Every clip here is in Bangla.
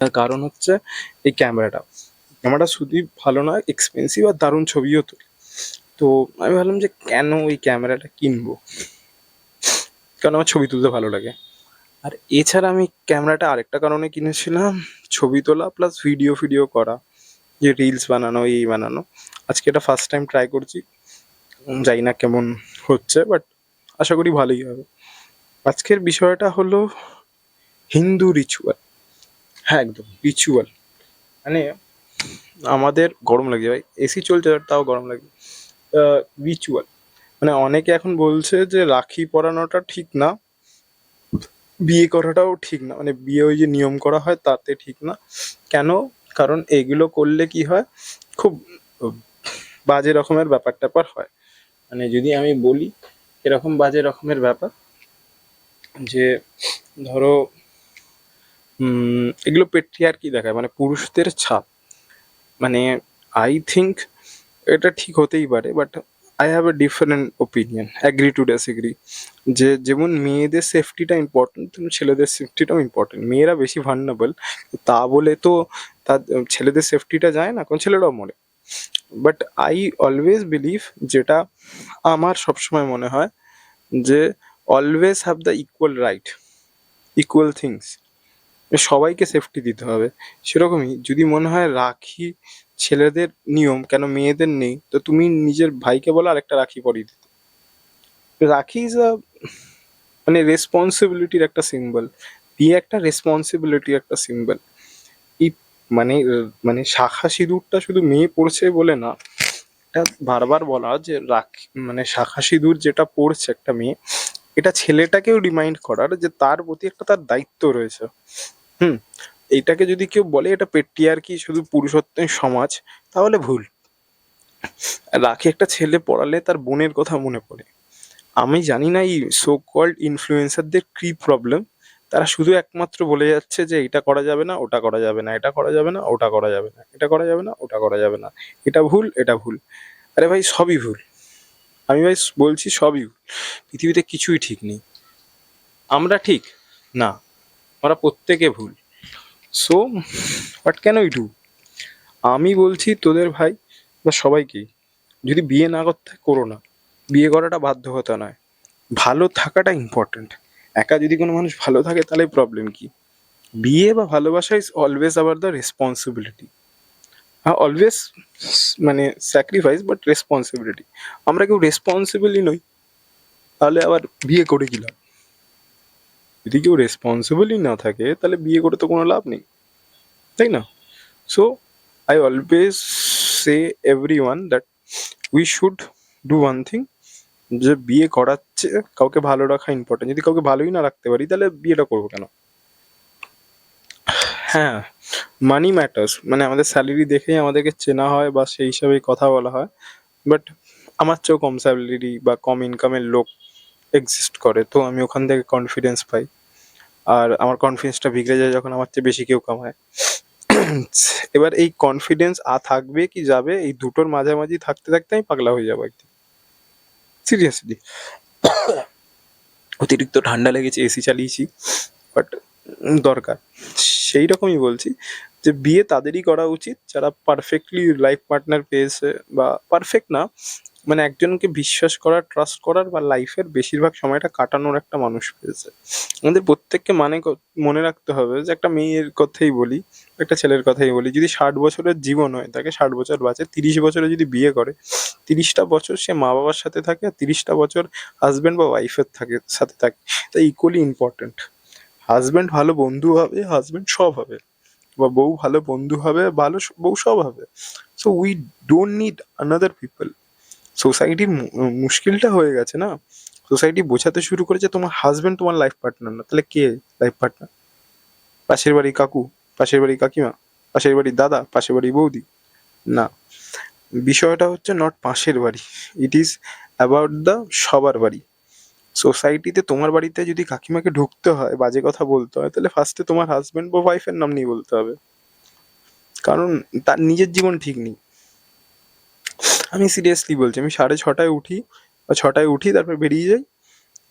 তার কারণ হচ্ছে এই ক্যামেরাটা শুধুই ভালো নয়, এক্সপেন্সিভ আর দারুণ ছবিও তোলে। তো আমি ভাবলাম যে কেন ওই ক্যামেরাটা কিনবো, কারণ আমার ছবি তুলতে ভালো লাগে। আর এছাড়া আমি ক্যামেরাটা আরেকটা কারণে কিনেছিলাম, ছবি তোলা প্লাস ভিডিও ফিডিও করা, যে রিলস বানানো এই বানানো। আজকে এটা ফার্স্ট টাইম ট্রাই করছি, জানি না কেমন হচ্ছে, বাট আশা করি ভালোই হবে। আজকের বিষয়টা হলো হিন্দু রিচুয়াল। হ্যাঁ, একদম রিচুয়াল। মানে আমাদের গরম লাগে ভাই, এসি চলছে আর তাও গরম লাগে। রিচুয়াল মানে অনেকে এখন বলছে যে রাখি পরানোটা ঠিক না, বিয়ে করাটাও ঠিক না, মানে বিয়ে ওই যে নিয়ম করা হয় তাতে ঠিক না। কেন? কারণ এগুলো করলে কি হয়, খুব বাজে রকমের ব্যাপার ট্যাপার হয়। মানে যদি আমি বলি এরকম বাজে রকমের ব্যাপার, যে ধরো এগুলো পেট্রিয়ার্কি দেখায়, মানে পুরুষদের ছাপ। মানে আই থিঙ্ক এটা ঠিক হতেই পারে, but I have a different opinion, agree to disagree. যে যেমন মেয়েদের সেফটিটা ইম্পর্টেন্ট, তেমন ছেলেদের সেফটিটাও ইম্পর্টেন্ট। মেয়েরা বেশি ভার্নারেবল, তা বলে তো তার ছেলেদের সেফটিটা যায় না, কারণ ছেলেরাও মরে। বাট আই অলওয়েজ বিলিভ, যেটা আমার সবসময় মনে হয়, যে always have the equal right, equal things. সবাইকে সেফটি দিতে হবে। সেরকমই যদি মনে হয় রাখি ছেলেদের নিয়ম, কেন মেয়েদের নেই, তো তুমি নিজের ভাইকে বলো আরেকটা রাখি পরিয়ে দিতে। রাখি ইজ আ মানে রেসপন্সিবিলিটির একটা সিম্বল। বিয়ে একটা রেসপন্সিবিলিটির একটা সিম্বল। এই মানে মানে শাখা সিঁদুরটা শুধু মেয়ে পড়ছে বলে না, এটা বারবার বলা যে রাখি মানে শাখা সিঁদুর যেটা পড়ছে একটা মেয়ে, এটা ছেলেটাকেও রিমাইন্ড করার যে তার প্রতি একটা তার দায়িত্ব রয়েছে। হুম। এইটাকে যদি কেউ বলে এটা পেট্রিয়ার্কি, শুধু পুরুষত্বের সমাজ, তাহলে ভুল। রাখি একটা ছেলে পড়ালে তার বোনের কথা মনে পড়ে। আমি জানি না এই সো কল্ড ইনফ্লুয়েন্সারদের কি প্রবলেম, তারা শুধু একমাত্র বলে যাচ্ছে যে এটা করা যাবে না, ওটা করা যাবে না, এটা করা যাবে না, ওটা করা যাবে না, এটা করা যাবে না, ওটা করা যাবে না, এটা ভুল, এটা ভুল। আরে ভাই সবই ভুল। আমি ভাই বলছি সবই ভুল। পৃথিবীতে কিছুই ঠিক নেই। আমরা ঠিক না, আমরা প্রত্যেকে ভুল। So what can we do? আমি বলছি তোদের ভাই বা সবাইকেই, যদি বিয়ে না করতে হয়, করো না। বিয়ে করাটা বাধ্যকতা নয়, ভালো থাকাটা ইম্পর্ট্যান্ট। একা যদি কোনো মানুষ ভালো থাকে তাহলে প্রবলেম কি? বিয়ে বা ভালোবাসা ইজ অলওয়েজ আবার দ্য রেসপন্সিবিলিটি। অলওয়েজ মানে স্যাক্রিফাইস বাট রেসপন্সিবিলিটি। আমরা কেউ রেসপন্সিবলই নই, তাহলে আবার বিয়ে করে কি লাভ? যদি কেউ রেসপন্সিবলই না থাকে তাহলে বিয়ে করে তো কোনো লাভ নেই, তাই না? So I always say every one that we should do one thing, যে বিয়ে করাচ্ছে কাউকে ভালো রাখা ইম্পর্টেন্ট। যদি কাউকে ভালোই না রাখতে পারি তাহলে বিয়েটা করবো কেন? হ্যাঁ, মানি ম্যাটার্স, মানে আমাদের স্যালারি দেখেই আমাদেরকে চেনা হয় বা সেই হিসাবেই কথা বলা হয়। বাট আমার চেয়েও কম স্যালারি বা কম ইনকামের লোক এক্সিস্ট করে, তো আমি ওখান থেকে কনফিডেন্স পাই। আর আমার কনফিডেন্সটা বিগড়ে যায় যখন আমার চেয়ে বেশি কেউ কামায়। এবার এই কনফিডেন্স থাকবে কি যাবে, এই দুটোর মাঝামাঝি থাকতে থাকতে আমি পাগলা হয়ে যাবো একদিন, সিরিয়াসলি। অতিরিক্ত ঠান্ডা লেগেছে, এসি চালিয়েছি, বাট দরকার। সেই রকমই বলছি যে বিয়ে তাদেরই করা উচিত যারা পারফেক্টলি লাইফ পার্টনার পেয়েছে, বা পারফেক্ট না, মানে একজনকে বিশ্বাস করার, ট্রাস্ট করার বা লাইফের বেশিরভাগ সময়টা কাটানোর একটা মানুষ পেয়েছে। আমাদের প্রত্যেককে মনে রাখতে হবে যে একটা মেয়ের কথাই বলি, একটা ছেলের কথাই বলি, যদি 60 বছরের জীবন হয়, তাকে 60 বছর বাঁচে, 30 বছরে যদি বিয়ে করে, 30টা বছর সে মা বাবার সাথে থাকে, আর 30টা বছর হাজব্যান্ড বা ওয়াইফের সাথে থাকে। তাই ইকুয়ালি ইম্পর্টেন্ট। হাজব্যান্ড ভালো বন্ধু হবে, হাজব্যান্ড সব হবে, বা বউ ভালো বন্ধু হবে, ভালো বউ সব হবে। So we don't need another people. সোসাইটির মুশকিলটা হয়ে গেছে না, সোসাইটি বোঝাতে শুরু করেছে তোমার হাজবেন্ড তোমার লাইফ পার্টনার না, তাহলে কে লাইফ পার্টনার? পাশের বাড়ি কাকু, পাশের বাড়ি কাকিমা, পাশের বাড়ির দাদা, পাশের বাড়ি বৌদি? না, বিষয়টা হচ্ছে নট পাশের বাড়ি, ইট ইজ অ্যাবাউট দ্য সবার বাড়ি। সোসাইটিতে তোমার বাড়িতে যদি কাকিমাকে ঢুকতে হয়, বাজে কথা বলতে হয়, তাহলে ফার্স্টে তোমার হাজবেন্ড বা ওয়াইফের নাম নিয়ে বলতে হবে, কারণ তার নিজের জীবন ঠিক নেই। আমি সিরিয়াসলি বলছি, আমি 6:30 উঠি বা 6টায় উঠি, তারপর বেরিয়ে যাই,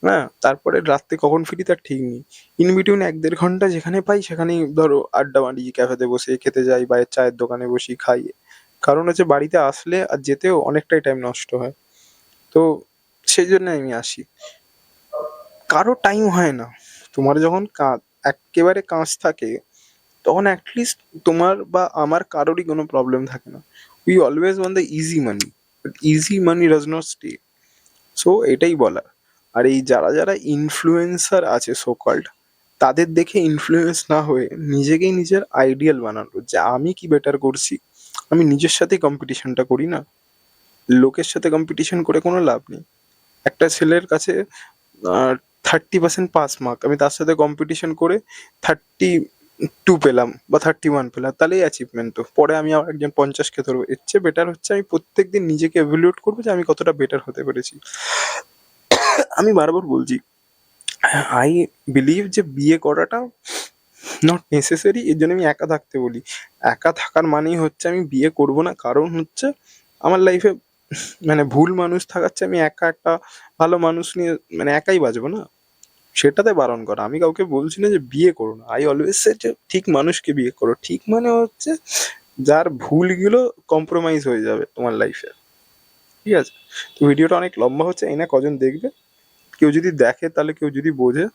হ্যাঁ, তারপরে রাত্রে কখন ফিরি তার ঠিক নেই। ইন বিটুইন ১-১.৫ ঘন্টা যেখানে পাই সেখানেই ধরো আড্ডা মারি, ক্যাফেতে বসে খেতে যাই বা চায়ের দোকানে বসি খাই। কারণ হচ্ছে বাড়িতে আসলে আর যেতেও অনেকটাই টাইম নষ্ট হয়। তো সেই জন্য আমি আসি। কারো টাইম হয় না। তোমার যখন এক্কেবারে কাজ থাকে তখন অ্যাটলিস্ট তোমার বা আমার কারোরই কোনো প্রবলেম থাকে না। We always want the easy money, but easy money does not stay. So এটাই বলার। আর এই যারা যারা ইনফ্লুয়েন্সার আছে সো কল্ড, তাদের দেখে ইনফ্লুয়েন্স না হয়ে নিজেকেই নিজের আইডিয়াল বানানো, যে আমি কি বেটার করছি। আমি নিজের সাথেই কম্পিটিশনটা করি না, লোকের সাথে কম্পিটিশন করে কোনো লাভ নেই। একটা ছেলের কাছে 30% পাস মার্ক, আমি তার সাথে কম্পিটিশন করে 32 পেলাম বা 31 পেলাম, তাহলেই অ্যাচিভমেন্ট। তো পরে আমি আবার একজন 50কে ধরবো, এর চেয়ে বেটার হচ্ছে আমি প্রত্যেকদিন নিজেকে এভালুয়েট করবো যে আমি কতটা বেটার হতে পেরেছি। আমি বারবার বলছি, আই বিলিভ যে বিয়ে করাটা নট নেসেসারি, এর জন্য আমি একা থাকতে বলি। একা থাকার মানেই হচ্ছে আমি বিয়ে করব না, কারণ হচ্ছে আমার লাইফে মানে ভুল মানুষ থাকার চেয়ে আমি একা একটা ভালো মানুষ নিয়ে মানে একাই বাঁচবো না, সেটাতে বারণ করা। আমি কাউকে বলছি না যে বিয়ে করো না, আই অলওয়েজ সে যে ঠিক মানুষকে বিয়ে করো। ঠিক মানে হচ্ছে যার ভুলগুলো কম্প্রোমাইজ হয়ে যাবে তোমার লাইফে। ঠিক আছে? তো ভিডিওটা অনেক লম্বা হচ্ছে, এই না কজন দেখবে, কেউ যদি দেখে তাহলে কেউ যদি বোঝে